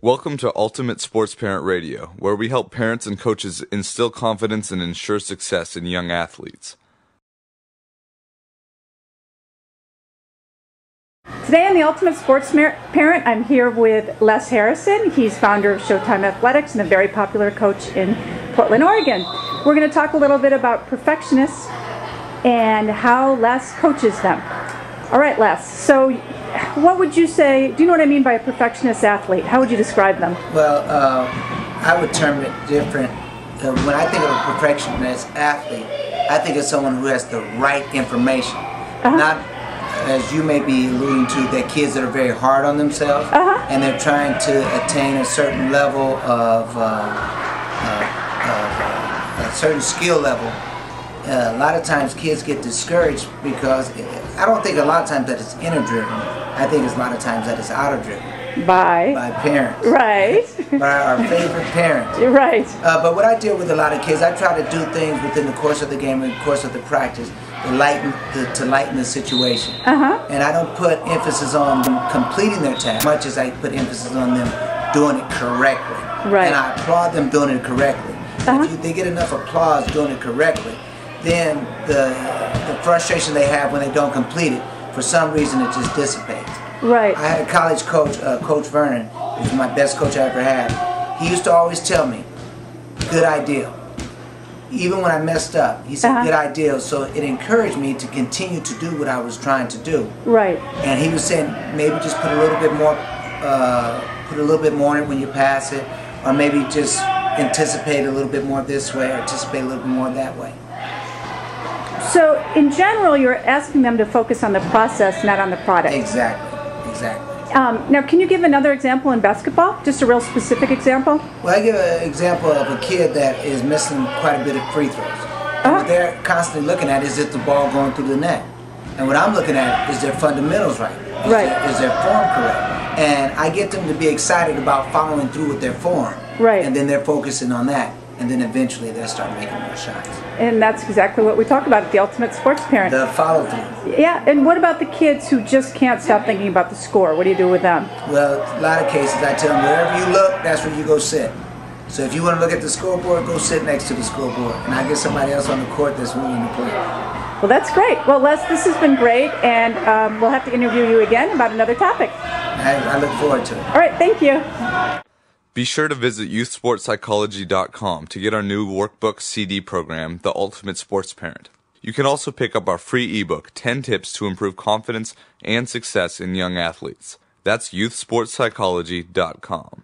Welcome to Ultimate Sports Parent Radio, where we help parents and coaches instill confidence and ensure success in young athletes. Today on the Ultimate Sports Parent, I'm here with Les Harrison. He's founder of Showtime Athletics and a very popular coach in Portland, Oregon. We're going to talk a little bit about perfectionists and how Les coaches them. All right, Les, so what would you say, do you know what I mean by a perfectionist athlete? How would you describe them? Well, I would term it different. When I think of a perfectionist athlete, I think of someone who has the right information. Not, as you may be alluding to, that kids that are very hard on themselves and they're trying to attain a certain level of, a certain skill level. A lot of times kids get discouraged because, I don't think a lot of times that it's inner driven. I think it's a lot of times that it's outer driven. By parents. Right. By our favorite parents. You're right. But what I deal with a lot of kids, I try to do things within the course of the game, in the course of the practice, to lighten the situation. And I don't put emphasis on them completing their task, much as I put emphasis on them doing it correctly. Right. And I applaud them doing it correctly. If they get enough applause doing it correctly, then the frustration they have when they don't complete it, for some reason it just dissipates. Right. I had a college coach, Coach Vernon, who was my best coach I ever had. He used to always tell me, good idea. Even when I messed up, he said, good idea. So it encouraged me to continue to do what I was trying to do. Right. And he was saying, maybe just put a little bit more in it when you pass it, or maybe just anticipate a little bit more this way, or anticipate a little bit more that way. So, in general, you're asking them to focus on the process, not on the product. Exactly. Now, can you give another example in basketball? Just a real specific example? Well, I give an example of a kid that is missing quite a bit of free throws. And what they're constantly looking at is the ball going through the net. And what I'm looking at is their fundamentals right. Is their form correct? And I get them to be excited about following through with their form. Right. And then they're focusing on that. And then eventually they'll start making more shots. And that's exactly what we talk about at the Ultimate Sports Parent. The follow-through. Yeah, and what about the kids who just can't stop thinking about the score? What do you do with them? Well, a lot of cases I tell them, wherever you look, that's where you go sit. So if you want to look at the scoreboard, go sit next to the scoreboard. And I get somebody else on the court that's willing to play. Well, that's great. Well, Les, this has been great, and we'll have to interview you again about another topic. I look forward to it. All right, thank you. Be sure to visit youthsportspsychology.com to get our new workbook CD program, The Ultimate Sports Parent. You can also pick up our free ebook, 10 Tips to Improve Confidence and Success in Young Athletes. That's youthsportspsychology.com.